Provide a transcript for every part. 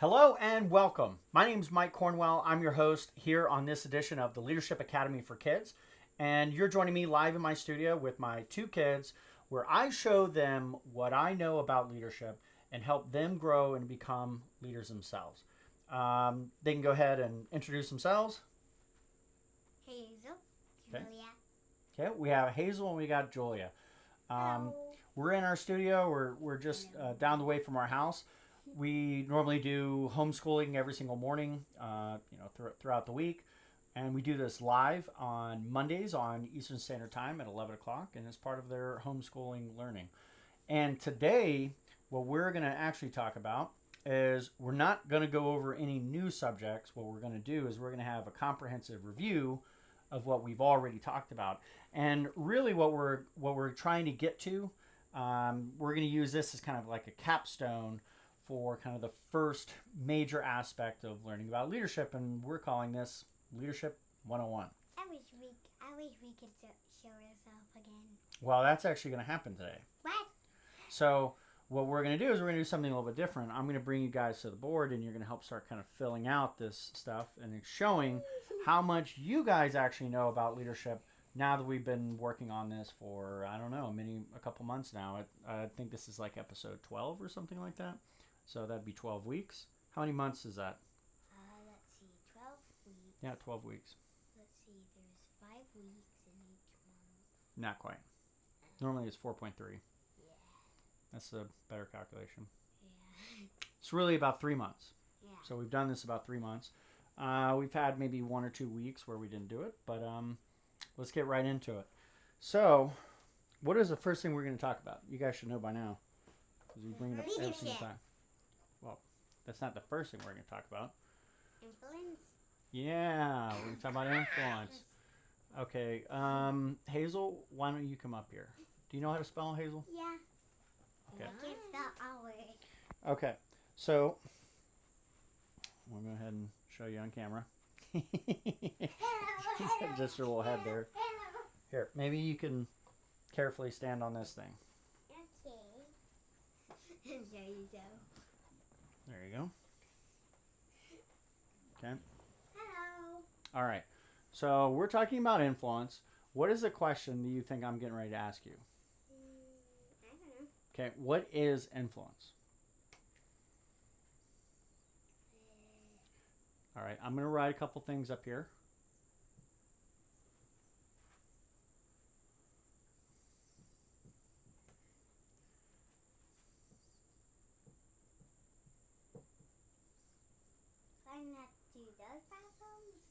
Hello and welcome. My name is Mike Cornwell. I'm your host here on this edition of the Leadership Academy for Kids. And you're joining me live in my studio with my two kids, where I show them what I know about leadership and help them grow and become leaders themselves. They can go ahead and introduce themselves. Hazel, Okay. Julia. Okay, we have Hazel and we got Julia. Hello. We're in our studio. We're just down the way from our house. We normally do homeschooling every single morning, throughout the week, and we do this live on Mondays on Eastern Standard Time at 11 o'clock, and it's part of their homeschooling learning. And today, what we're going to actually talk about is we're not going to go over any new subjects. What we're going to do is we're going to have a comprehensive review of what we've already talked about, and really what we're trying to get to. We're going to use this as kind of like a capstone for kind of the first major aspect of learning about leadership, and we're calling this Leadership 101. I wish we could show ourselves again. Well, that's actually going to happen today. What? So what we're going to do is we're going to do something a little bit different. I'm going to bring you guys to the board, and you're going to help start kind of filling out this stuff and showing how much you guys actually know about leadership now that we've been working on this for, I don't know, a couple months now. I think this is like episode 12 or something like that. So that'd be 12 weeks. How many months is that? Let's see, 12 weeks. Yeah, 12 weeks. Let's see, there's 5 weeks in each month. Not quite. Normally it's 4.3. Yeah. That's a better calculation. Yeah. It's really about 3 months. Yeah. So we've done this about 3 months. We've had maybe 1 or 2 weeks where we didn't do it, but let's get right into it. So, what is the first thing we're going to talk about? You guys should know by now, because we bring it up every single time. Well, that's not the first thing we're going to talk about. Influence? Yeah, we're going to talk about influence. Okay, Hazel, why don't you come up here? Do you know how to spell, Hazel? Yeah. Okay. I can spell all words. Okay, so we'll go ahead and show you on camera. Just your little head there. Here, maybe you can carefully stand on this thing. Okay. I'm sure you so. There you go. Okay. Hello. All right. So we're talking about influence. What is the question that you think I'm getting ready to ask you? I don't know. Okay. What is influence? All right. I'm going to write a couple things up here. I'm not do those problems.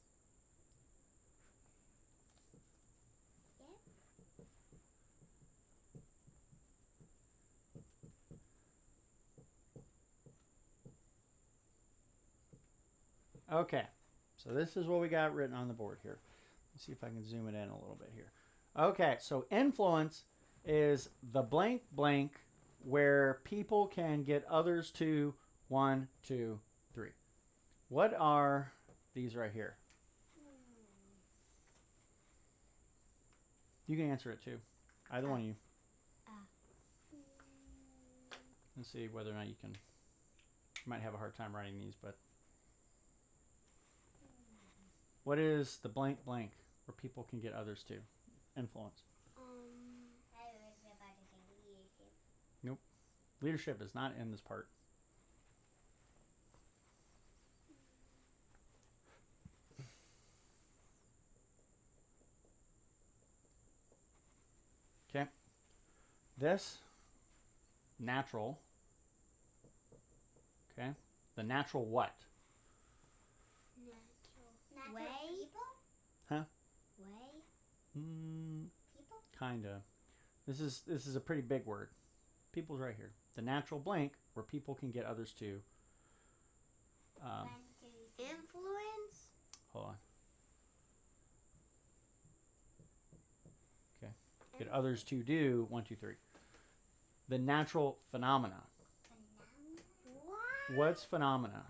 Okay. So this is what we got written on the board here. Let's see if I can zoom it in a little bit here. Okay. So influence is the blank blank where people can get others to 1, 2, 3. What are these right here? You can answer it too. Either one of you. Let's see whether or not you can. You might have a hard time writing these, but what is the blank blank where people can get others to influence? I was about to say leadership. Nope. Leadership is not in this part. Okay. This natural. Okay. The natural what? Natural way? People? Huh? Way? People? Kinda. This is a pretty big word. People's right here. The natural blank where people can get others to. Influence? Hold on. Okay. Get others to do 1, 2, 3. The natural phenomena. What? What's phenomena?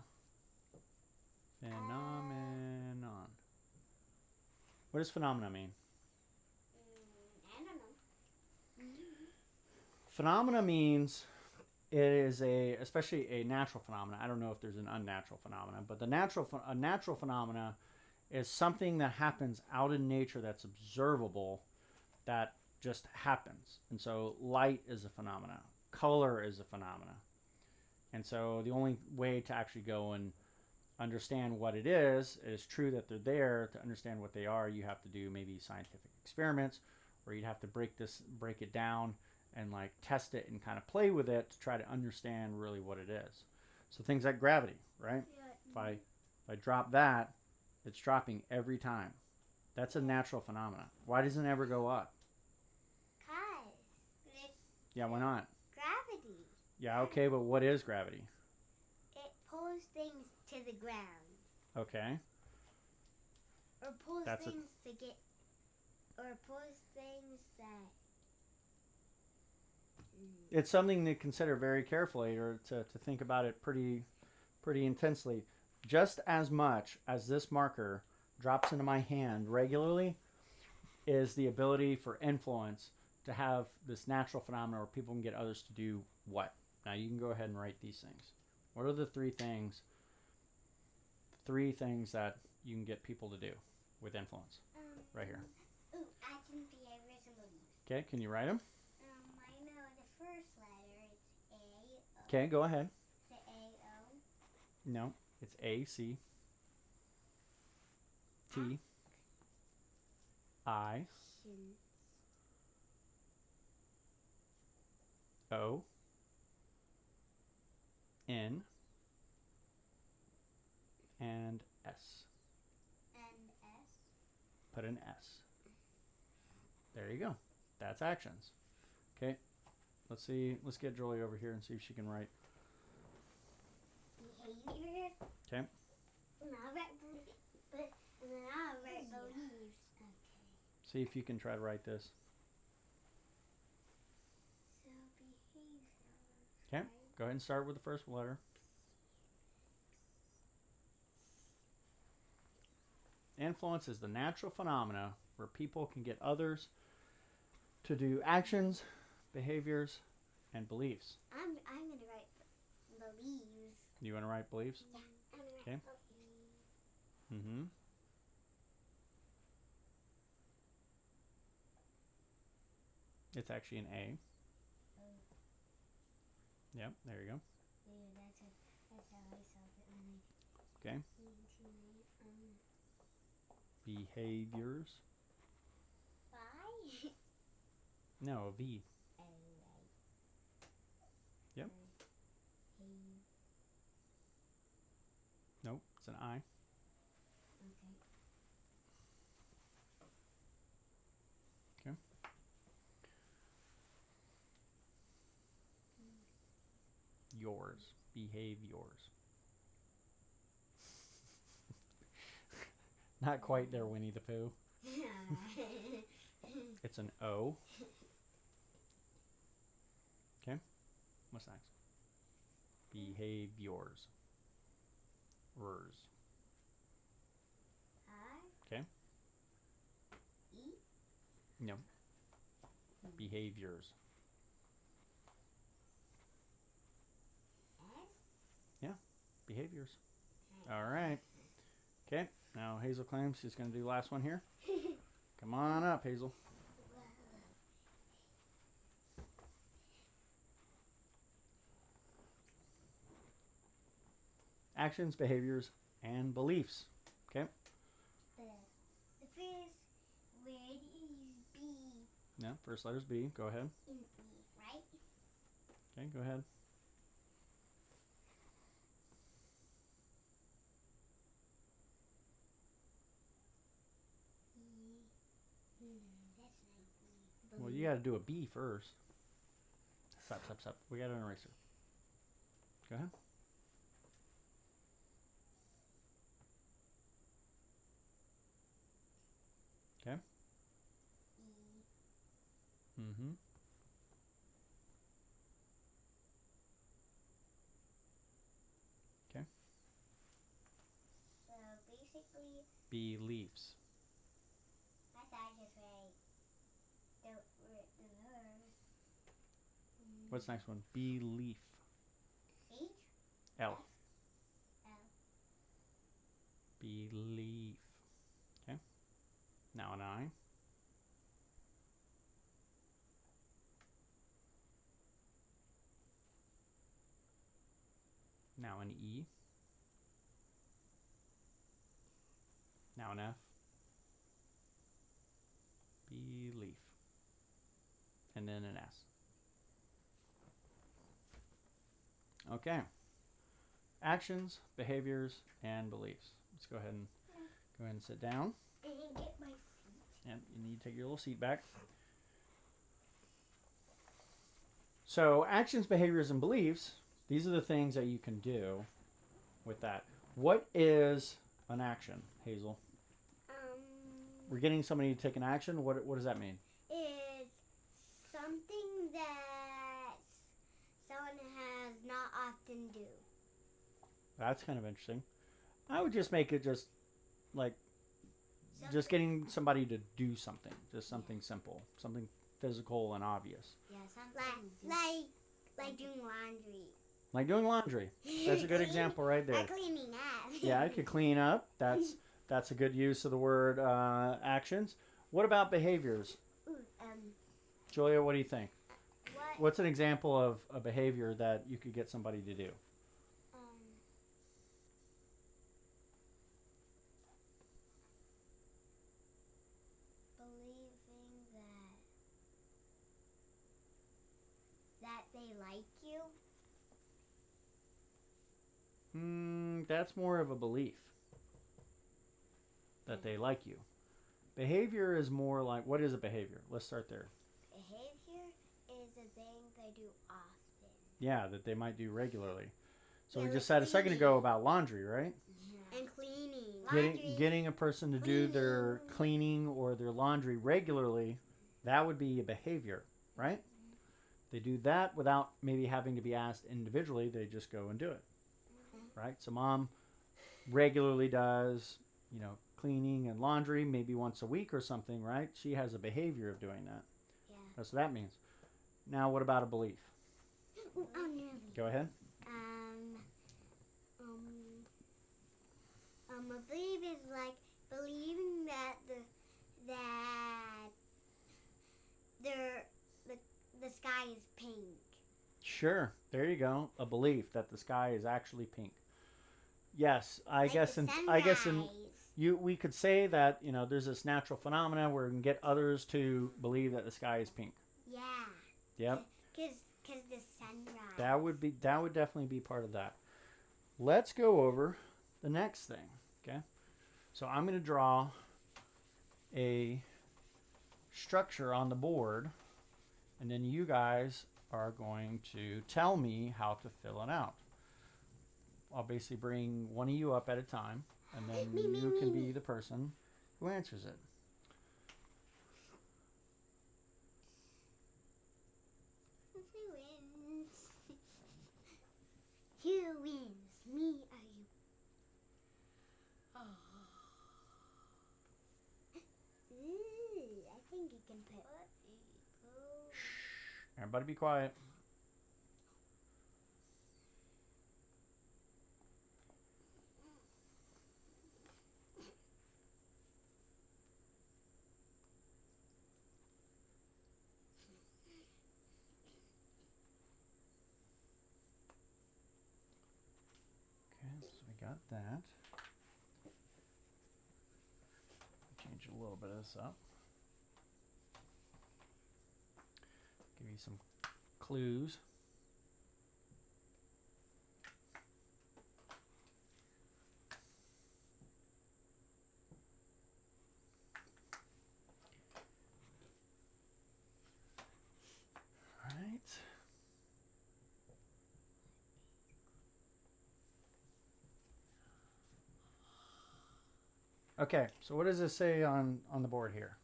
Phenomenon. What does phenomena mean? I don't know. Phenomena means it is especially a natural phenomenon. I don't know if there's an unnatural phenomenon, but a natural phenomena is something that happens out in nature that's observable, that just happens. And so light is a phenomena, color is a phenomena. And so the only way to actually go and understand what it is true that they're there. To understand what they are, you have to do maybe scientific experiments, or you'd have to break it down and like test it and kind of play with it to try to understand really what it is. So things like gravity, right? Yeah. If I drop that, it's dropping every time. That's a natural phenomenon. Why doesn't it ever go up? Cause Yeah, why not? gravity. Yeah, okay, but what is gravity? It pulls things to the ground. Okay. Or pulls things that. It's something to consider very carefully, or to think about it pretty intensely. Just as much as this marker drops into my hand regularly is the ability for influence to have this natural phenomenon where people can get others to do what? Now you can go ahead and write these things. What are the three things that you can get people to do with influence? Right here. Action, behaviors, and beliefs. Okay, can you write them? I know the first letter. It's A. Okay, go ahead. Is it A-O? No, it's A, C, T, I, O, N, and S. And S. Put an S. There you go. That's actions. Okay. Let's see. Let's get Jolie over here and see if she can write. Behavior. Okay. And then I'll write beliefs. Okay. See if you can try to write this. So behavior. Okay. Right? Go ahead and start with the first letter. Influence is the natural phenomena where people can get others to do actions, behaviors, and beliefs. I'm gonna write beliefs. You want to write beliefs? Yeah. I'm gonna write Okay. beliefs. Mm-hmm. It's actually an A. Oh. Yep, there you go. Yeah, that's how I solved it when Okay. Behaviors. Why? No, a V. Oh, right. Yep. Nope, it's an I. Okay. Okay. Yours. Behave yours. Not quite there, Winnie the Pooh. It's an O. Okay. What's next? Behave yours. R's. I. Okay. E. No. Behaviors. S. Yeah. Behaviors. All right. Okay. Now Hazel claims she's going to do the last one here. Come on up, Hazel. Actions, behaviors, and beliefs. Okay. The first word is B. Yeah, first letter's B. Go ahead. In B, right? Okay, go ahead. That's not B. Well, you got to do a B first. Stop. We got an eraser. Go ahead. Okay. E. Mm-hmm. Okay. So basically, Beliefs. I thought I just write the verse. What's the next one? Belief. Now an E. Now an F. Belief. And then an S. Okay. Actions, behaviors, and beliefs. Let's go ahead and sit down. And get my feet. And you need to take your little seat back. So actions, behaviors, and beliefs, these are the things that you can do with that. What is an action, Hazel? We're getting somebody to take an action. What does that mean? Is something that someone has not often do. That's kind of interesting. I would just make it just like just getting somebody to do something. Just something simple. Something physical and obvious. Yeah, something like doing laundry. Like doing laundry. That's a good example right there. Like cleaning up. Yeah, I could clean up. That's a good use of the word actions. What about behaviors? Ooh, Julia, what do you think? what? What's an example of a behavior that you could get somebody to do? Believing that they like you. That's more of a belief that they like you. Behavior is more like, what is a behavior? Let's start there. Behavior is a thing they do often. Yeah, that they might do regularly. So Yeah, we just like said a second ago about laundry, right? And cleaning. Getting a person to do their cleaning or their laundry regularly, that would be a behavior, right? They do that without maybe having to be asked individually. They just go and do it, right? So mom regularly does, cleaning and laundry maybe once a week or something, right? She has a behavior of doing that. Yeah. That's what that means. Now, what about a belief? Ooh, oh, no. Go ahead. A belief is like believing that the sky is pink. Sure. There you go. A belief that the sky is actually pink. Yes, I guess we could say that, there's this natural phenomena where we can get others to believe that the sky is pink. Yeah. Yep. Because the sunrise. That would definitely be part of that. Let's go over the next thing, okay? So I'm going to draw a structure on the board, and then you guys are going to tell me how to fill it out. I'll basically bring one of you up at a time, and then you can be the person who answers it. Who wins? Who wins? Me or you? Oh. Ooh, I think you can put. Shh. Everybody be quiet. So we got that. Change a little bit of this up. Give you some clues. All right. Okay, so what does this say on the board here?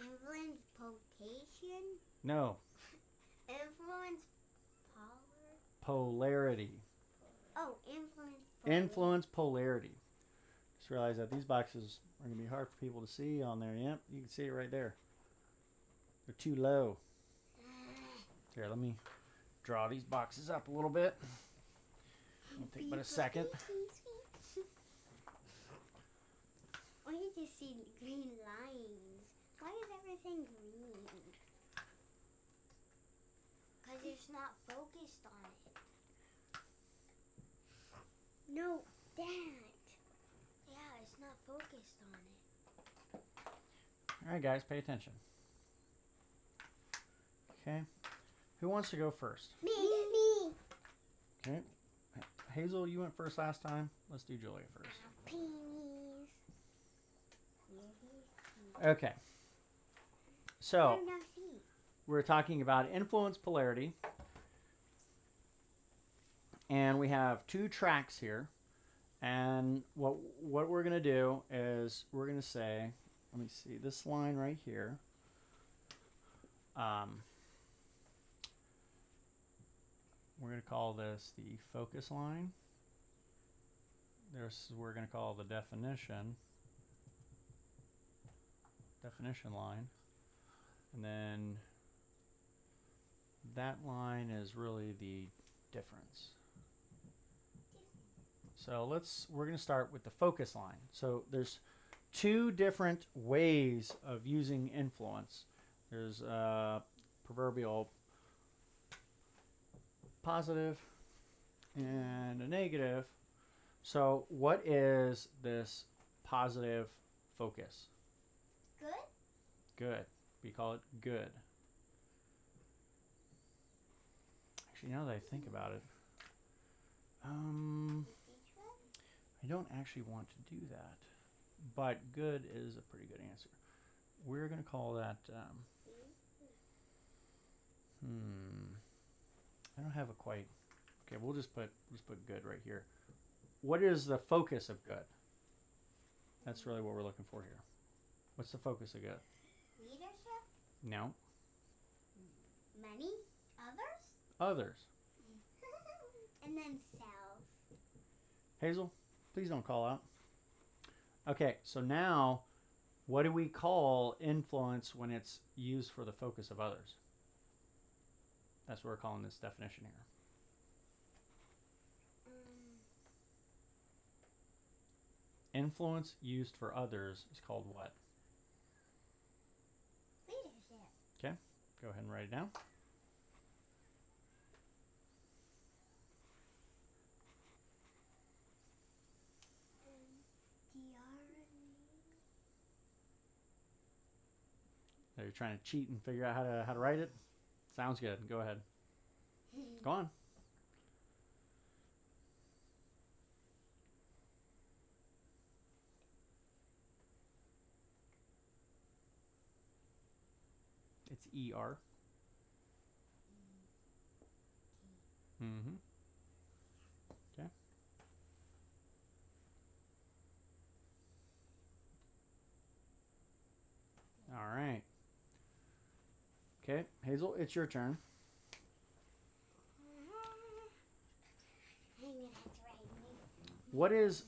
Influence potation? No. Influence Polarity. Oh, influence polarity. Influence polarity. Just realize that these boxes are going to be hard for people to see on there. Yep, you can see it right there. They're too low. Here, let me draw these boxes up a little bit. It'll take but a second. Why did you see green lines? Why is everything green? Because it's not focused on it. No, that. Yeah, it's not focused on it. All right, guys, pay attention. Okay. Who wants to go first? Me. Okay. Hazel, you went first last time. Let's do Julia first. Peonies. Okay. So, we're talking about influence polarity. And we have 2 tracks here. And what we're going to do is we're going to say, let me see, this line right here. We're going to call this the focus line. We're going to call the definition line. And then that line is really the difference. So we're going to start with the focus line. So there's 2 different ways of using influence. There's a proverbial positive and a negative. So what is this positive focus? Good. We call it good. Actually, now that I think about it, I don't actually want to do that, but good is a pretty good answer. We're going to call that, I don't have a quite, okay, we'll just put good right here. What is the focus of good? That's really what we're looking for here. What's the focus of good? Leadership? No. Money? Others? Others. And then self. Hazel, please don't call out. Okay, so now what do we call influence when it's used for the focus of others? That's what we're calling this definition here. Influence used for others is called what? Leadership. Okay, go ahead and write it down. Are you trying to cheat and figure out how to write it? Sounds good. Go ahead. Go on. It's ER. Mm-hmm. Okay. All right. Okay, Hazel, it's your turn. What is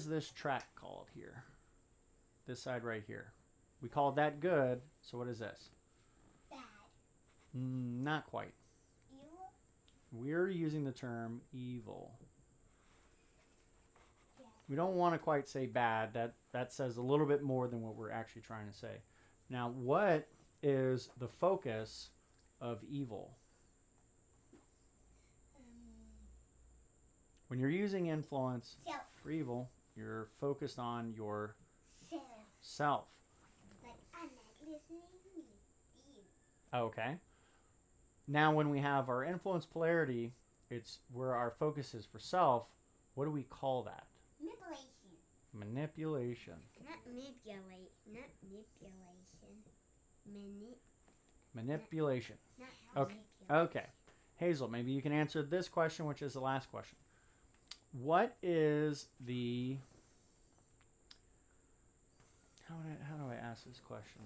this track called here? This side right here. We call that good. So what is this? Bad. Not quite. Evil? We're using the term evil. Yeah. We don't want to quite say bad. That says a little bit more than what we're actually trying to say. Now, what is the focus of evil? When you're using influence for evil, you're focused on your self. Like, I'm not listening to you. Okay. Now, when we have our influence polarity, it's where our focus is for self. What do we call that? Manipulation. Not manipulate. Not manipulation. Manipulation. Not Okay. Okay. Hazel, maybe you can answer this question, which is the last question. What is the... How do I ask this question?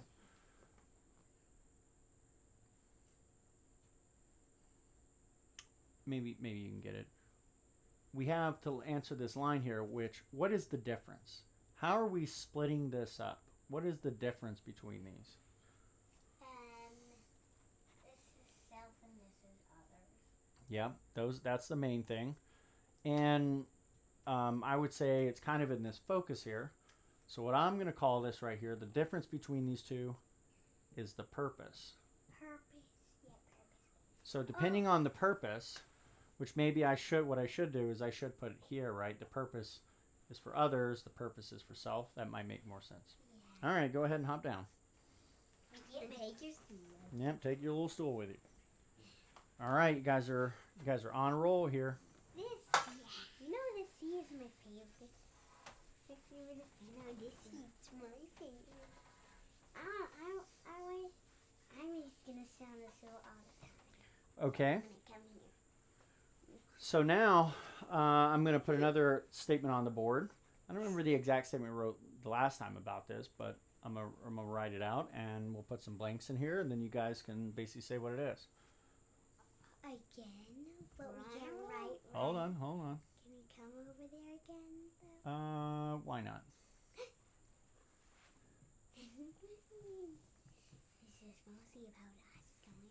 Maybe you can get it. We have to answer this line here, what is the difference? How are we splitting this up? What is the difference between these? This is self and this is others. Yeah, that's the main thing. And I would say it's kind of in this focus here. So what I'm going to call this right here, the difference between these two is the purpose. Purpose. Yeah, purpose. So depending on the purpose, Which maybe what I should do is I should put it here, right? The purpose is for others, the purpose is for self. That might make more sense. Yeah. All right, go ahead and hop down. And take your stool. Yep, take your little stool with you. All right, you guys are on a roll here. This, you know, the sea is my favorite. My favorite. I know this sea's my favorite. I'm just gonna sound this all the time. Okay. When I come here. So now I'm going to put another statement on the board. I don't remember the exact statement we wrote the last time about this, but I'm gonna write it out, and we'll put some blanks in here, and then you guys can basically say what it is. Again? But we can't write. Hold on. Can we come over there again, though? Why not? This is mostly about us, don't we?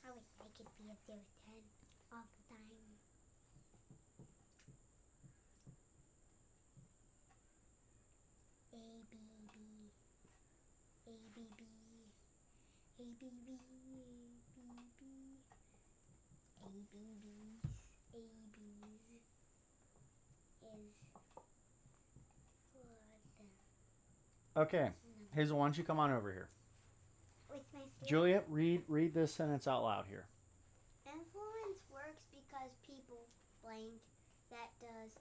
I wish I could be up there with 10 all the time. A, B, B. A, B, B. A, B, B. B, B. ABBs is for the Okay, Hazel, why don't you come on over here? with my story. Juliet, read this sentence out loud here. Influence works because people blank that does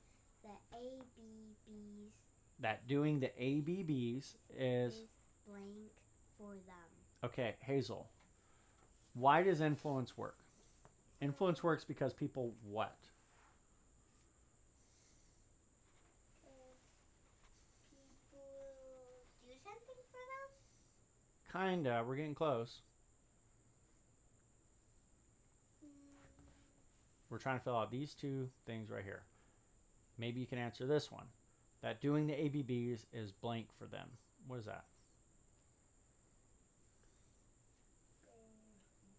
the ABBs That doing the ABBs is blank for them. okay, Hazel. Why does influence work? Influence works because people what? People do something for them? Kinda. We're getting close. We're trying to fill out these two things right here. Maybe you can answer this one. That doing the ABBs is blank for them. What is that?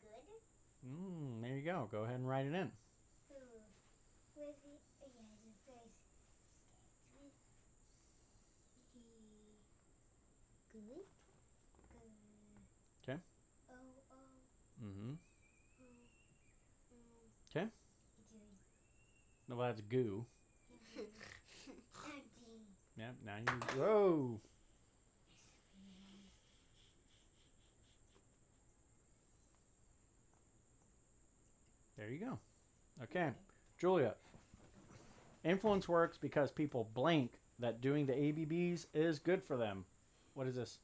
Good? There you go. Go ahead and write it in. Where's the phrase? Good? Okay. Oh. Mm-hmm. Okay. No, well, that's goo. Yep, now you... Whoa! There you go. Okay. Julia. Influence works because people blank that doing the ABBs is good for them. What is this?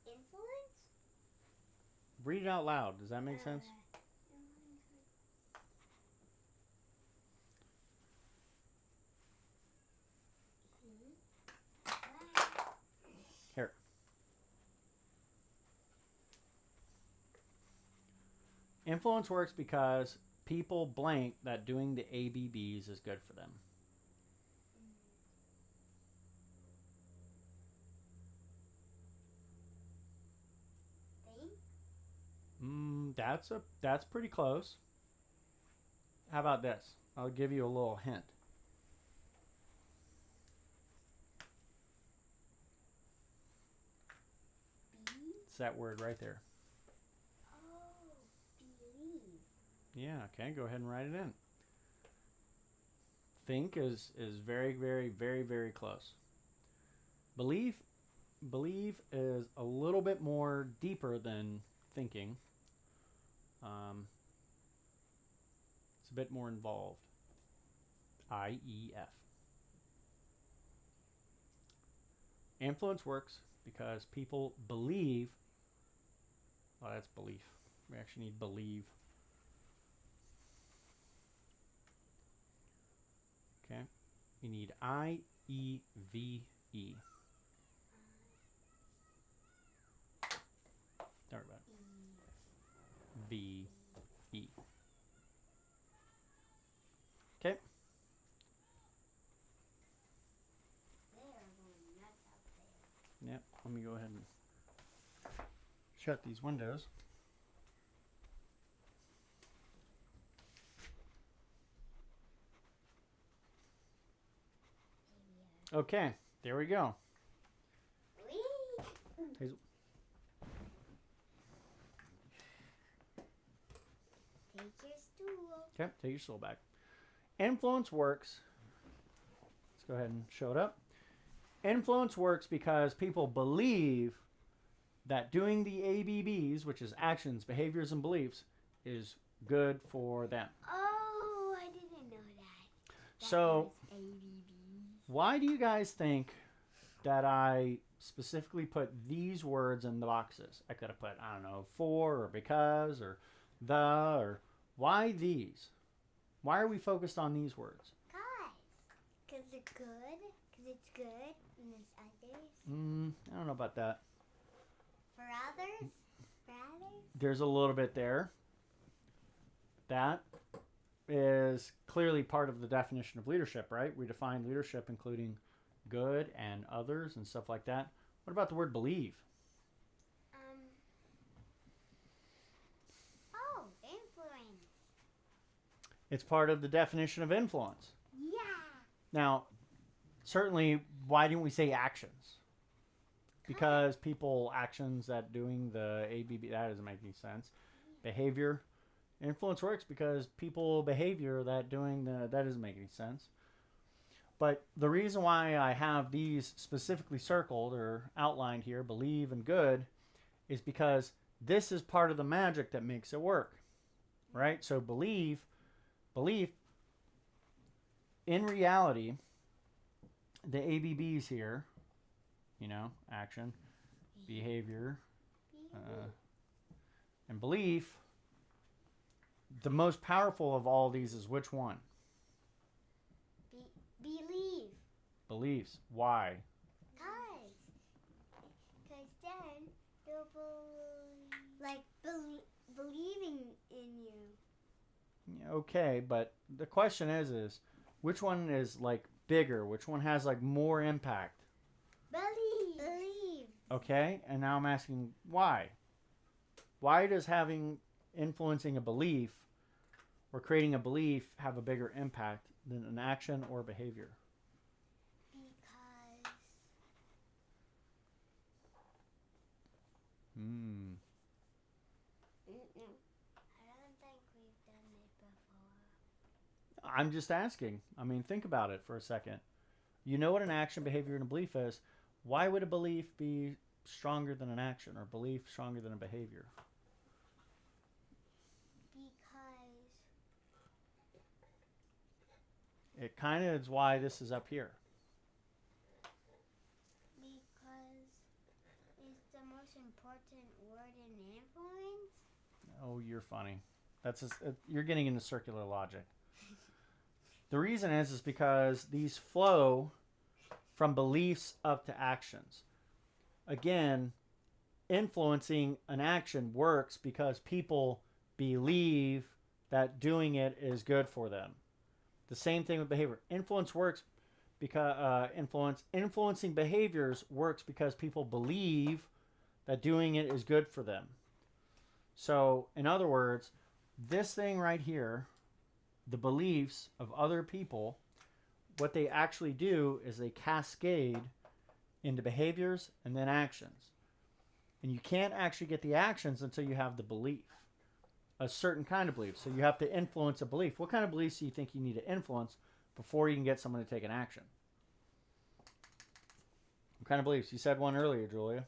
Influence? Read it out loud. Does that make sense? Here. Influence works because people blank that doing the ABBs is good for them. That's pretty close. How about this? I'll give you a little hint. It's that word right there. Oh, believe. Yeah, okay, go ahead and write it in. Think is very, very, very, very close. Believe is a little bit more deeper than thinking. It's a bit more involved. IEF. Influence works because people believe. Oh, that's belief. We actually need believe. Okay. You need IEVE. Don't worry about it. VE. Okay. Yep. Let me go ahead and shut these windows. Okay, there we go. Whee! Hazel. Take your stool. Okay, take your stool back. Influence works. Let's go ahead and show it up. Influence works because people believe that doing the ABBs, which is actions, behaviors, and beliefs, is good for them. Oh, I didn't know that. So, was ABB. why do you guys think that I specifically put these words in the boxes? I could have put, I don't know, for or because or the or why these? Why are we focused on these words? Because they're good. Because it's good. And there's others. I don't know about that. For others? For others? There's a little bit there. That is clearly part of the definition of leadership, right? We define leadership including good and others and stuff like that. What about the word believe? Oh, influence. It's part of the definition of influence. Yeah. Now, certainly, why didn't we say actions? Because people actions that doing the ABB, that doesn't make any sense. Behavior, influence works because people behavior that doing the, that doesn't make any sense. But the reason why I have these specifically circled or outlined here, believe and good, is because this is part of the magic that makes it work, right? So belief, in reality, the ABBs here, you know, action, behavior, and belief, the most powerful of all these is which one? Believe. Beliefs. Why? Because then they'll believing in you. Okay, but the question is which one is like bigger? Which one has like more impact? Believe. Okay, and now I'm asking why? Why does influencing a belief or creating a belief have a bigger impact than an action or behavior? Because I don't think we've done it before. I'm just asking. I mean, think about it for a second. You know what an action, behavior, and a belief is. Why would a belief be stronger than an action or belief stronger than a behavior? Because It kind of is why this is up here. Because it's the most important word in influence. Oh, you're funny. That's just, you're getting into circular logic. The reason is because these flow from beliefs up to actions. Again, influencing an action works because people believe that doing it is good for them. The same thing with behavior. Influence works because influencing behaviors works because people believe that doing it is good for them. So, in other words, this thing right here, the beliefs of other people, what they actually do is they cascade into behaviors and then actions. And you can't actually get the actions until you have the belief, a certain kind of belief. So you have to influence a belief. What kind of beliefs do you think you need to influence before you can get someone to take an action? What kind of beliefs? You said one earlier, Julia.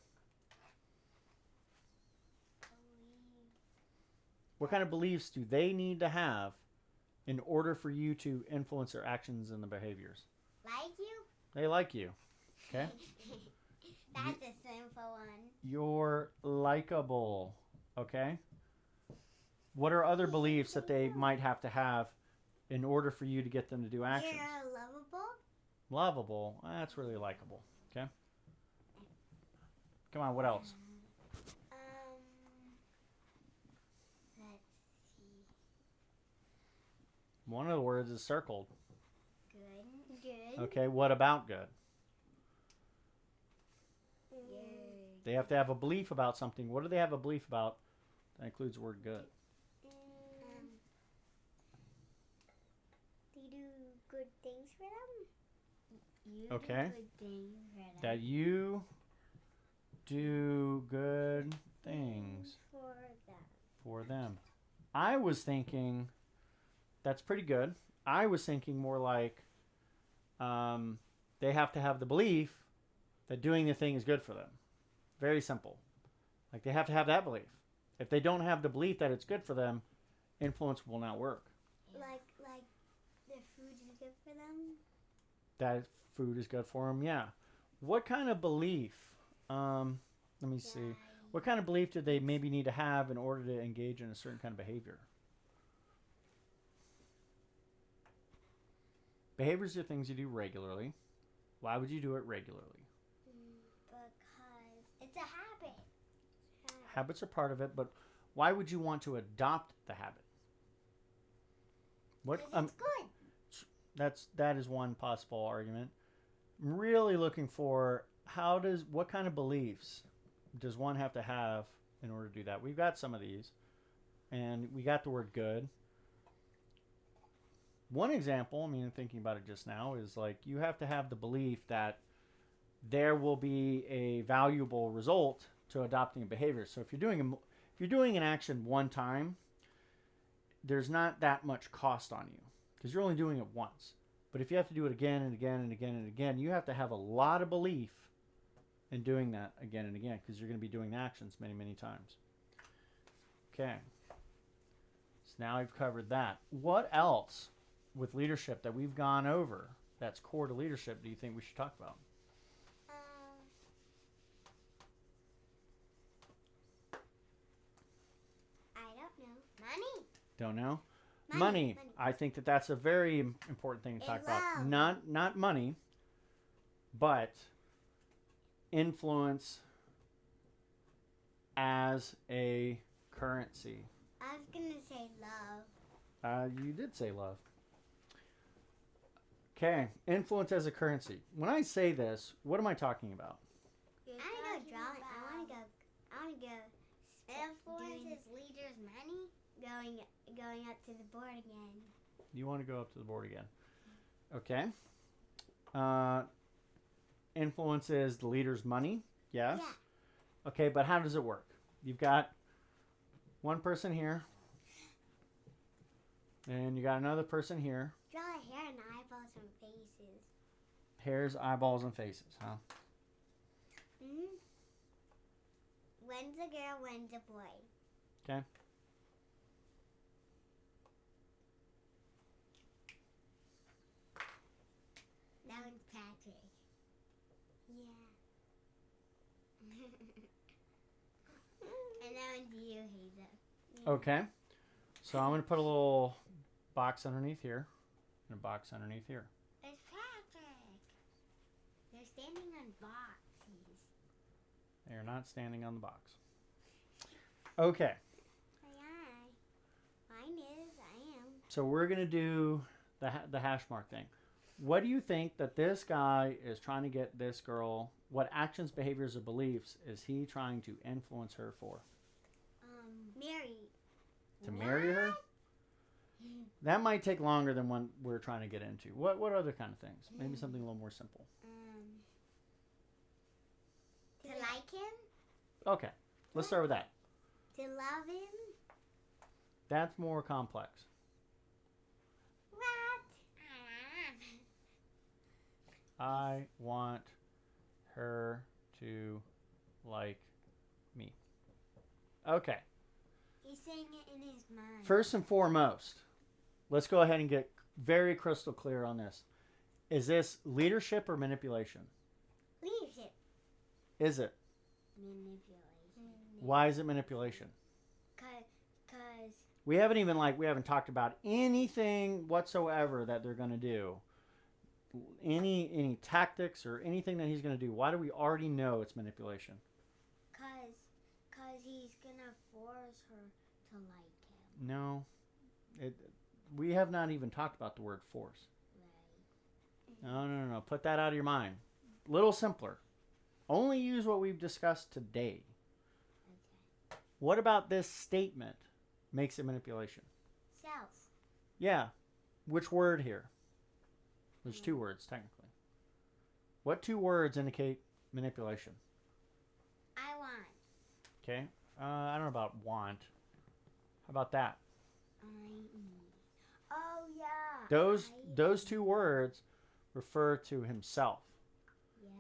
What kind of beliefs do they need to have in order for you to influence their actions and the behaviors? Like you? They like you. Okay? That's a simple one. You're likable. Okay? What are other beliefs that they might have to have in order for you to get them to do actions? You're lovable. Lovable. That's really likable. Okay? Come on, what else? Let's see. One of the words is circled. Good. Okay, what about good? Good. They have to have a belief about something. What do they have a belief about? That includes the word good. They do good things for them? You Okay. do good things for them. That you do good things for them. I was thinking that's pretty good. I was thinking more like they have to have the belief that doing the thing is good for them. Very simple. Like they have to have that belief. If they don't have the belief that it's good for them, influence will not work. Like their food is good for them? That food is good for them, yeah. What kind of belief? Let me see. What kind of belief do they maybe need to have in order to engage in a certain kind of behavior? Behaviors are things you do regularly. Why would you do it regularly? Because it's a habit. Habits are part of it, but why would you want to adopt the habit? What? Because it's good. That is one possible argument. I'm really looking for what kind of beliefs does one have to have in order to do that? We've got some of these, and we got the word good. One example, I mean, thinking about it just now, is like you have to have the belief that there will be a valuable result to adopting a behavior. So if you're doing an action one time, there's not that much cost on you because you're only doing it once. But if you have to do it again and again and again and again, you have to have a lot of belief in doing that again and again because you're going to be doing the actions many, many times. Okay. So now we've covered that. What else with leadership that we've gone over that's core to leadership do you think we should talk about? I don't know. Money. Don't know? Money. I think that's a very important thing to talk about. Not money, but influence as a currency. I was going to say love. You did say love. Okay, influence as a currency. When I say this, what am I talking about? I want to go drawing. I want to go. Influences leaders' money. Going up to the board again. You want to go up to the board again. Okay. Influences the leader's money. Yes. Yeah. Okay, but how does it work? You've got one person here. And you got another person here. Draw hair and eyeballs and faces. Hairs, eyeballs, and faces, huh? Mm-hmm. When's a girl, when's a boy? Okay. That one's Patrick. Yeah. And that one's you, Hazel. Yeah. Okay. So I'm going to put a little box underneath here and a box underneath here. It's Patrick. They're standing on boxes. They're not standing on the box. Okay. Mine is. I am. So we're going to do the hash mark thing. What do you think that this guy is trying to get this girl? What actions, behaviors, or beliefs is he trying to influence her for? Marry. To marry her? That might take longer than one we're trying to get into. What other kind of things? Maybe something a little more simple. To like him? Okay. Let's start with that. To love him? That's more complex. What? I want her to like me. Okay. He's saying it in his mind. First and foremost, let's go ahead and get very crystal clear on this. Is this leadership or manipulation? Leadership. Is it? Manipulation. Why is it manipulation? Because we haven't talked about anything whatsoever that they're going to do. Any tactics or anything that he's going to do. Why do we already know it's manipulation? Because he's going to force her to like him. No. We have not even talked about the word force. Right. No. Put that out of your mind. Little simpler. Only use what we've discussed today. Okay. What about this statement makes it manipulation? Self. Yeah. Which word here? There's two words, technically. What two words indicate manipulation? I want. Okay. I don't know about want. How about that? Oh yeah. Those two words refer to himself. Yep.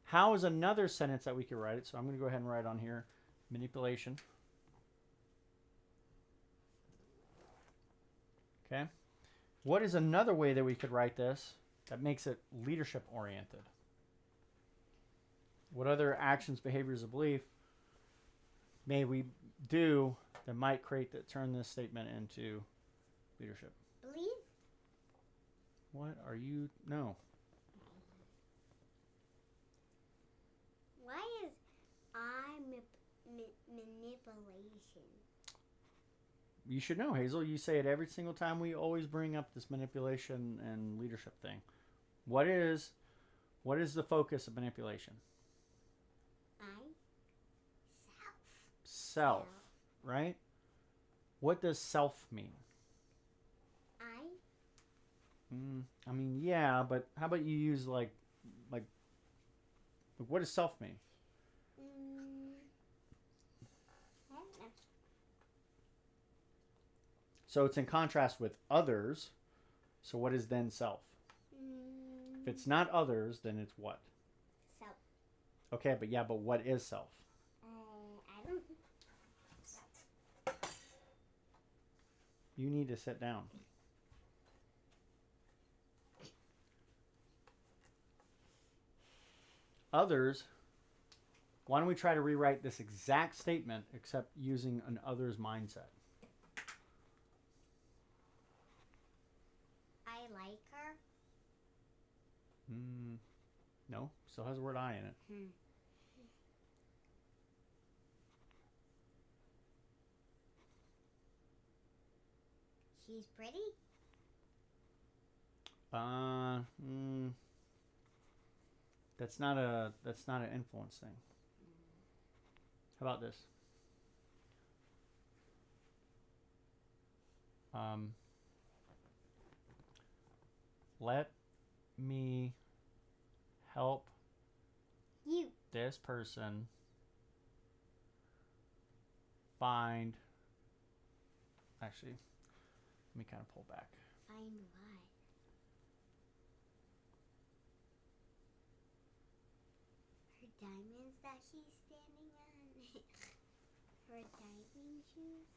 How is another sentence that we could write it? So I'm going to go ahead and write on here manipulation. Okay. What is another way that we could write this that makes it leadership oriented? What other actions, behaviors, or belief may we do that might turn this statement into leadership? Believe. What are you? No. Why is manipulation? You should know, Hazel. You say it every single time we always bring up this manipulation and leadership thing. What is the focus of manipulation? Self, right? What does self mean? I mean, yeah, but how about you use like what does self mean? I don't know. So it's in contrast with others. So what is then self? If it's not others, then it's what? Self. Okay, but what is self? I don't know. You need to sit down. Others, why don't we try to rewrite this exact statement except using an others mindset? I like her. No, still has the word I in it. She's pretty. That's not an influence thing. How about this? Let me help You. this person find. Actually, let me kind of pull back. Find what? Her diamonds that she's standing on. Her diving shoes.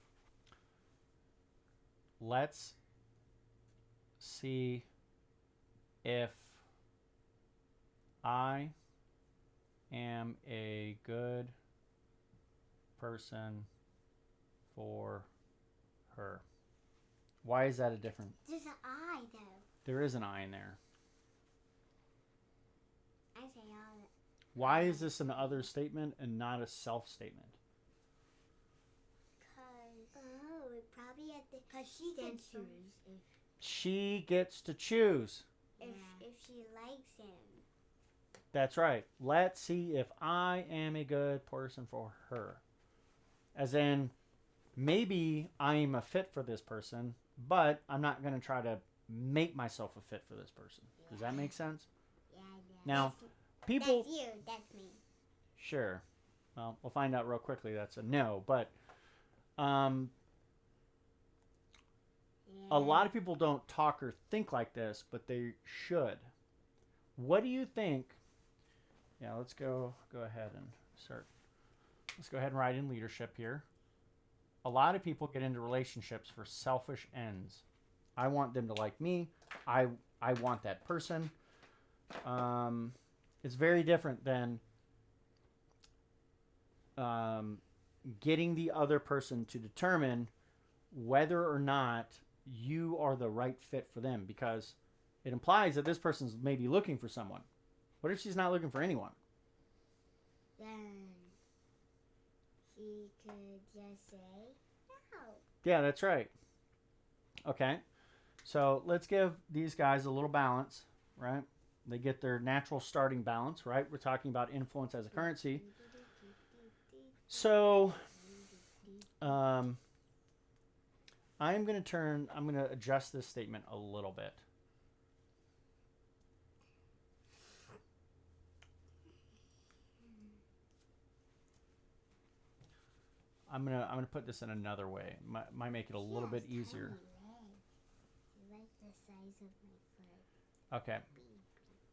Let's see if I am a good person for her. Why is that a different? There's an I though. There is an I in there. I say all that. Why is this an other statement and not a self statement? Because she can choose She gets to choose. if she likes him. That's right. Let's see if I am a good person for her. As in, maybe I'm a fit for this person, but I'm not going to try to make myself a fit for this person. Does that make sense? Yeah, yeah. Now, people... That's you. That's me. Sure. Well, we'll find out real quickly that's a no, but... A lot of people don't talk or think like this, but they should. What do you think? Yeah, let's go ahead and start. Let's go ahead and write in leadership here. A lot of people get into relationships for selfish ends. I want them to like me. I want that person. It's very different than getting the other person to determine whether or not you are the right fit for them, because it implies that this person's maybe looking for someone. What if she's not looking for anyone? Then she could just say no. Yeah, that's right. Okay. So let's give these guys a little balance, right? They get their natural starting balance, right? We're talking about influence as a currency. So I'm going to adjust this statement a little bit. I'm gonna put this in another way. Might make it a little bit easier. Like the size of my foot. Okay.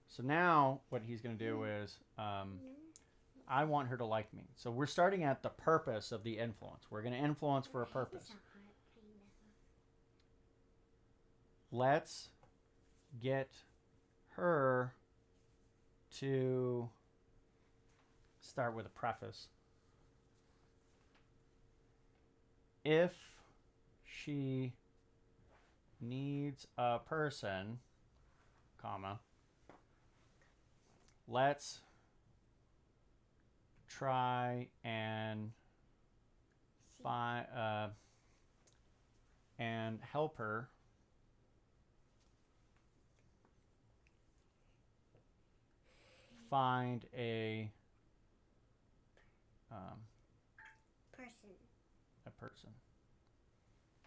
So now what he's gonna do is I want her to like me. So we're starting at the purpose of the influence. We're gonna influence for a purpose. Let's get her to start with a preface. If she needs a person, comma, let's try and find and help her find a person. A person.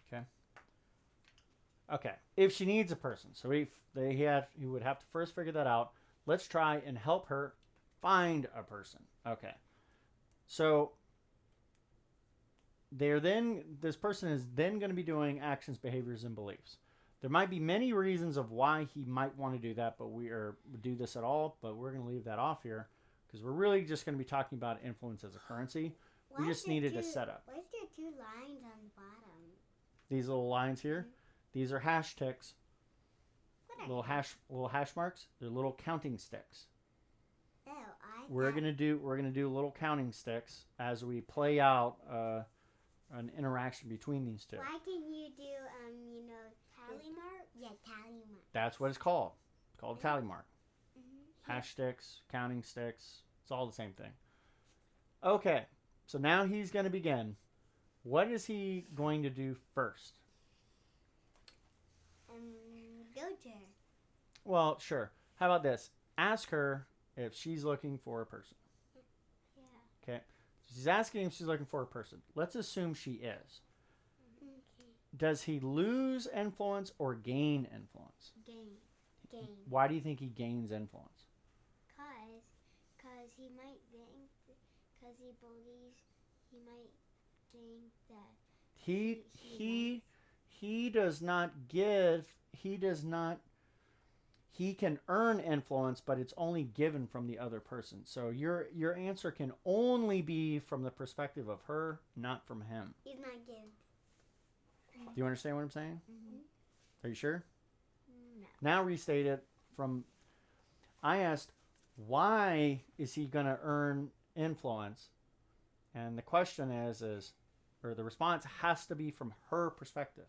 Okay. Okay. If she needs a person, so he would have to first figure that out. Let's try and help her find a person. Okay. So this person is then going to be doing actions, behaviors, and beliefs. There might be many reasons of why he might want to do that, but do this at all. But we're going to leave that off here because we're really just going to be talking about influence as a currency. We just needed a setup. Why is there 2 lines on the bottom? These little lines here, these are hash ticks. Little hash marks. They're little counting sticks. Oh, we're gonna do little counting sticks as we play out an interaction between these two. Why can you do tally mark? Yeah, tally mark. That's what it's called. It's called a tally mark. Hash sticks, counting sticks. It's all the same thing. Okay, so now he's going to begin. What is he going to do first? Go to her. Well, sure. How about this? Ask her if she's looking for a person. Yeah. Okay. She's asking if she's looking for a person. Let's assume she is. Okay. Does he lose influence or gain influence? Gain. Why do you think he gains influence? Cause he might think, cause he believes he might think that he does not give. He can earn influence, but it's only given from the other person. So your answer can only be from the perspective of her, not from him. He's not given. Do you understand what I'm saying? Mm-hmm. Are you sure? No. Now restate it from... I asked, why is he going to earn influence? And the question or the response has to be from her perspective,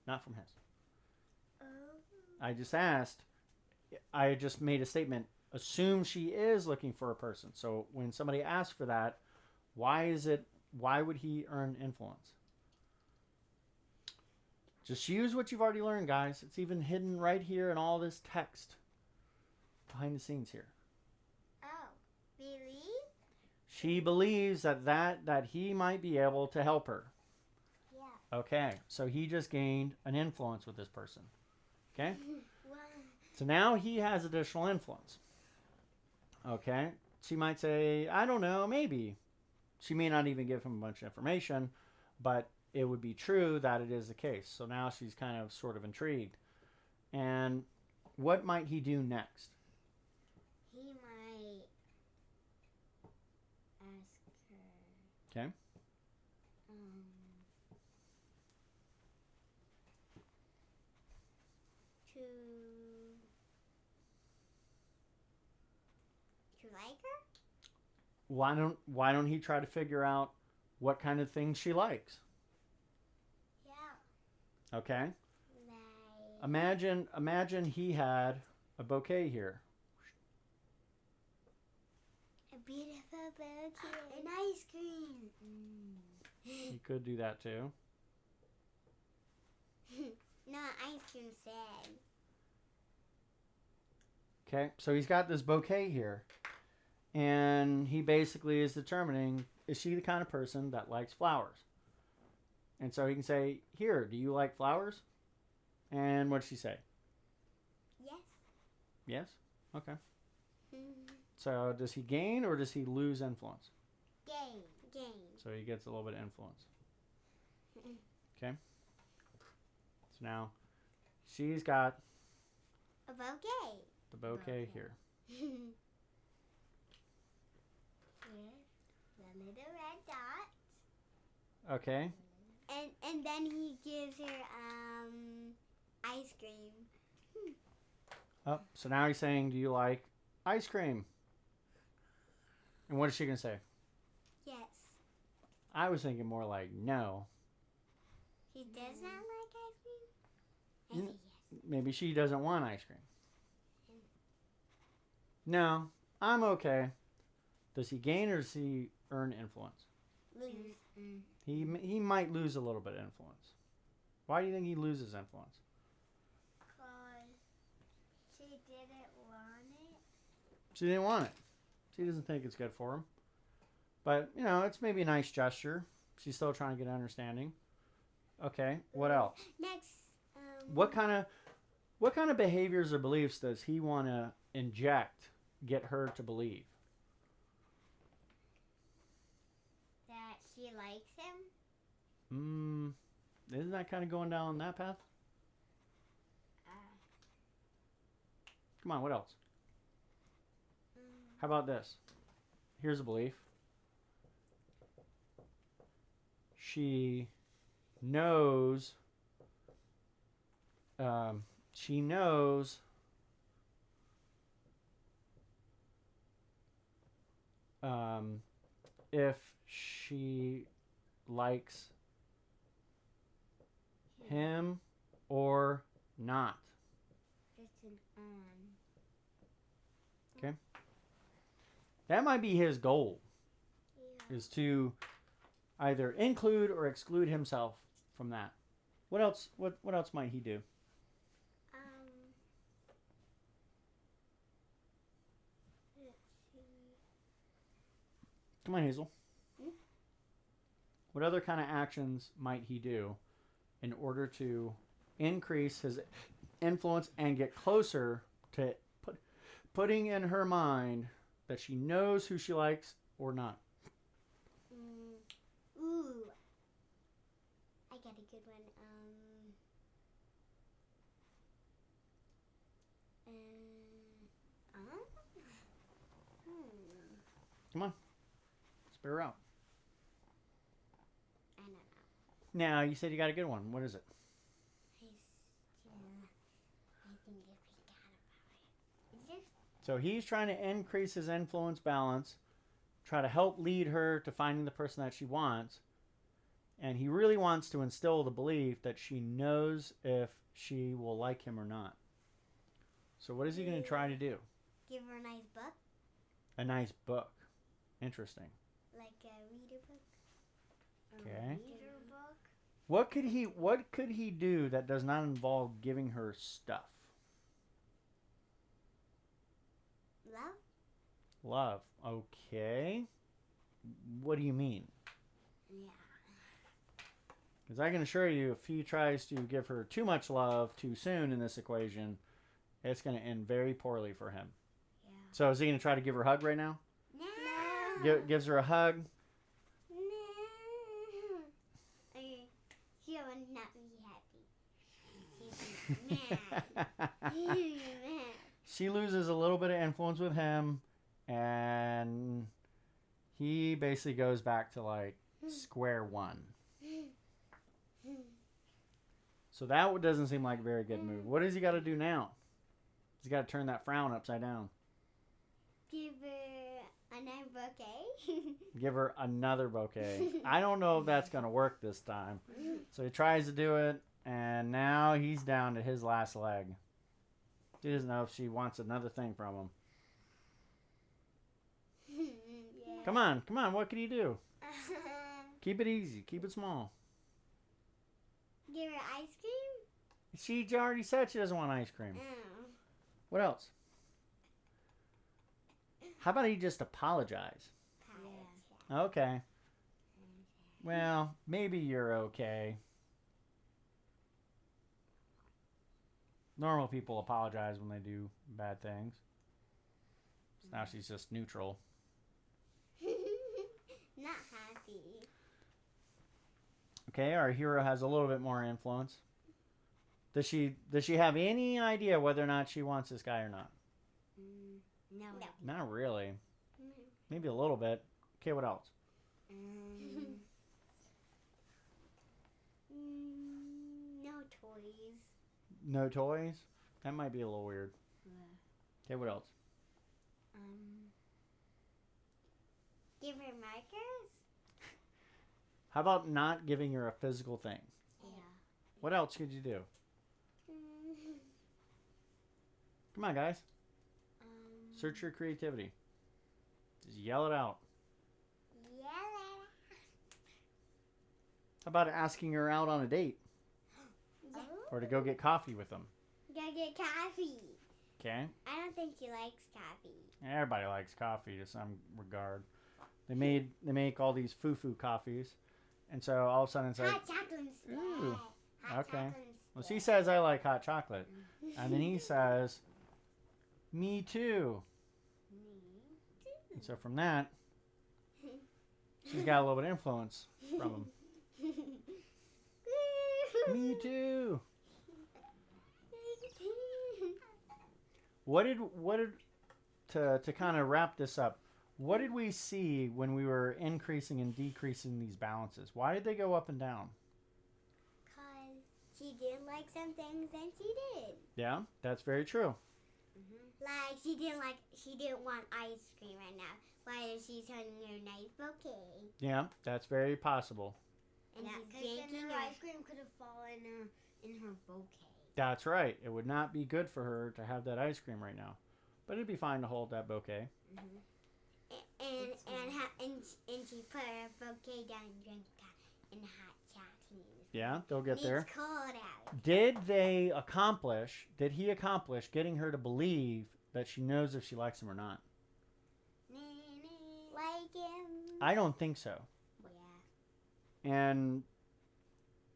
not from his. I just made a statement. Assume she is looking for a person. So when somebody asks for that, why would he earn influence? Just use what you've already learned, guys. It's even hidden right here in all this text behind the scenes here. Oh, believe? She believes that he might be able to help her. Yeah. Okay, so he just gained an influence with this person. Okay? Wow. So now he has additional influence. Okay? She might say, I don't know, maybe. She may not even give him a bunch of information, but it would be true that it is the case. So now she's kind of sort of intrigued. And what might he do next? He might ask her. Okay. To like her? Why don't he try to figure out what kind of things she likes? Yeah. Okay. Like... Imagine he had a bouquet here. A beautiful bouquet. An ice cream. He could do that too. No, ice cream sad. Okay, so he's got this bouquet here. And he basically is determining, is she the kind of person that likes flowers? And so he can say, here, do you like flowers? And what'd she say? Yes. Yes? Okay. So does he gain or does he lose influence? Gain. So he gets a little bit of influence. Okay. So now she's got A bouquet. the bouquet here. Yes, the little red dot. Okay. And then he gives her ice cream. Oh, so now he's saying, do you like ice cream? And what is she going to say? Yes. I was thinking more like no. He does not like ice cream? I say yes. Maybe she doesn't want ice cream. No, I'm okay. Does he gain or does he earn influence? Lose. He might lose a little bit of influence. Why do you think he loses influence? Because she didn't want it. She didn't want it. She doesn't think it's good for him. But, you know, it's maybe a nice gesture. She's still trying to get understanding. Okay, what else? Next. What kind of behaviors or beliefs does he want to inject, get her to believe? That she likes him. Isn't that kind of going down that path? Come on, what else? How about this? Here's a belief. She knows if she likes him or not. It's an Okay. That might be his goal, Yeah. is to either include or exclude himself from that. What else? What else might he do? Let's see. Come on, Hazel. What other kind of actions might he do in order to increase his influence and get closer to putting in her mind that she knows who she likes or not? Ooh. I got a good one. Come on. Spit her out. I don't know. Now, you said you got a good one. What is it? I think I forgot about it. So he's trying to increase his influence balance, try to help lead her to finding the person that she wants, and he really wants to instill the belief that she knows if she will like him or not. So what is he going to try to do? Give her a nice book. A nice book. Interesting. Like a reader book. Okay. Reader book. What could he do that does not involve giving her stuff? Love. Love. Okay. What do you mean? Yeah. Because I can assure you, if he tries to give her too much love too soon in this equation, it's going to end very poorly for him. Yeah. So is he going to try to give her a hug right now? No. Gives her a hug. No. Okay. She will not be happy. She's mad. She loses a little bit of influence with him, and he basically goes back to like square one. So that doesn't seem like a very good move. What does he got to do now? He's got to turn that frown upside down. Give her another bouquet. Give her another bouquet. I don't know if that's going to work this time. So he tries to do it, and now he's down to his last leg. He doesn't know if she wants another thing from him. Yeah. Come on. What can he do? Keep it easy. Keep it small. Give her ice cream. She already said she doesn't want ice cream. Oh. What else? How about he just apologize? Yeah. Okay. Well, maybe you're okay. Normal people apologize when they do bad things. So now she's just neutral. Not happy. Okay, our hero has a little bit more influence. Does she have any idea whether or not she wants this guy or not? No. Not really. Maybe a little bit. Okay, what else? No toys. No toys? That might be a little weird. Okay, what else? Give her markers? How about not giving her a physical thing? Yeah. What else could you do? Come on, guys. Search your creativity. Just yell it out. How about asking her out on a date? Yeah. Or to go get coffee with them? Go get coffee. Okay. I don't think she likes coffee. Everybody likes coffee to some regard. They make all these foo-foo coffees. And so all of a sudden it's like, Hot chocolate instead. ooh, Hot okay. chocolate Well, instead. she says, I like hot chocolate. And then he says, me too. And so from that, she's got a little bit of influence from him. Me too. What did to kind of wrap this up, what did we see when we were increasing and decreasing these balances? Why did they go up and down? Because she didn't like some things and she did. Yeah, that's very true. Like she didn't want ice cream right now. Why is she turning her nice bouquet? Yeah, that's very possible. And she's drinking her ice cream could have fallen in her bouquet. That's right. It would not be good for her to have that ice cream right now. But it'd be fine to hold that bouquet. And she put her bouquet down and drank in hot chocolate. Yeah, they'll get there. It's cold out. Did he accomplish getting her to believe that she knows if she likes him or not? Like him? I don't think so. Yeah. And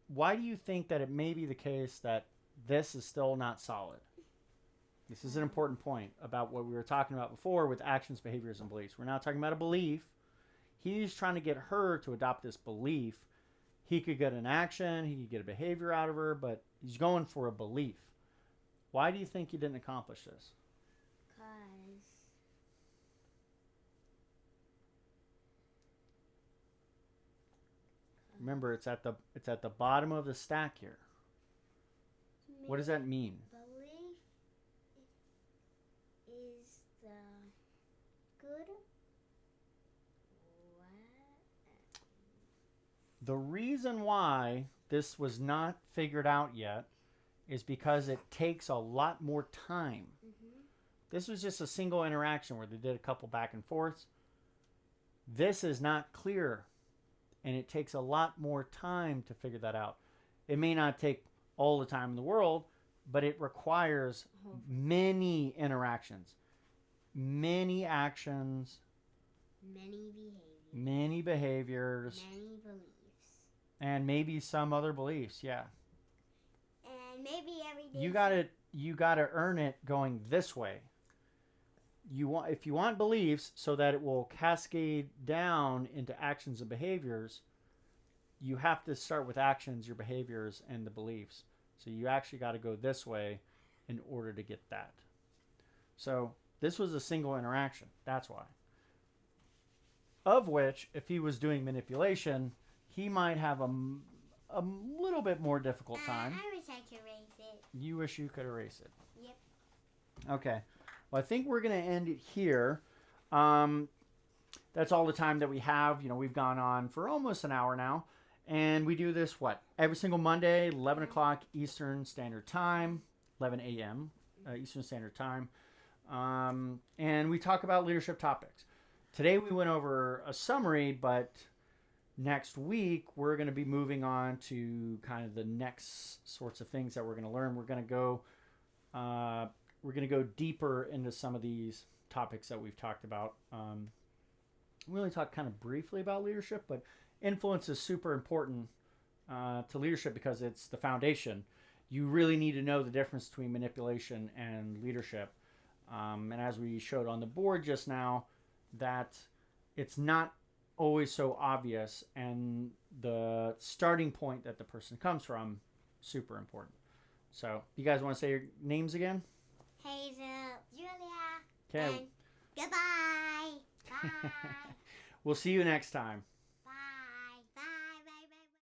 why do you think that it may be the case that this is still not solid? This is an important point about what we were talking about before with actions, behaviors, and beliefs. We're now talking about a belief. He's trying to get her to adopt this belief. He could get an action, he could get a behavior out of her, but he's going for a belief. Why do you think he didn't accomplish this? Remember, it's at the bottom of the stack here. What does that mean? Belief is the good. The reason why this was not figured out yet is because it takes a lot more time. This was just a single interaction where they did a couple back and forths. This is not clear, and it takes a lot more time to figure that out. It may not take all the time in the world, but it requires many interactions, many actions, many behaviors, many beliefs. And maybe some other beliefs, yeah. And maybe every day. You gotta earn it going this way. If you want beliefs so that it will cascade down into actions and behaviors, you have to start with actions, your behaviors, and the beliefs. So you actually got to go this way in order to get that. So this was a single interaction. That's why. Of which, if he was doing manipulation, he might have a little bit more difficult time. I wish I could erase it. You wish you could erase it. Yep. Okay. Well, I think we're going to end it here. That's all the time that we have. We've gone on for almost an hour now. And we do this, every single Monday, 11 o'clock Eastern Standard Time, 11 a.m. Eastern Standard Time. And we talk about leadership topics. Today we went over a summary, but next week we're going to be moving on to kind of the next sorts of things that we're going to learn. We're going to go deeper into some of these topics that we've talked about. We only talked kind of briefly about leadership, but influence is super important to leadership because it's the foundation. You really need to know the difference between manipulation and leadership. And as we showed on the board just now, that it's not always so obvious, and the starting point that the person comes from, super important. So, you guys want to say your names again? Hazel, Julia, Okay. and goodbye. Bye. We'll see you next time.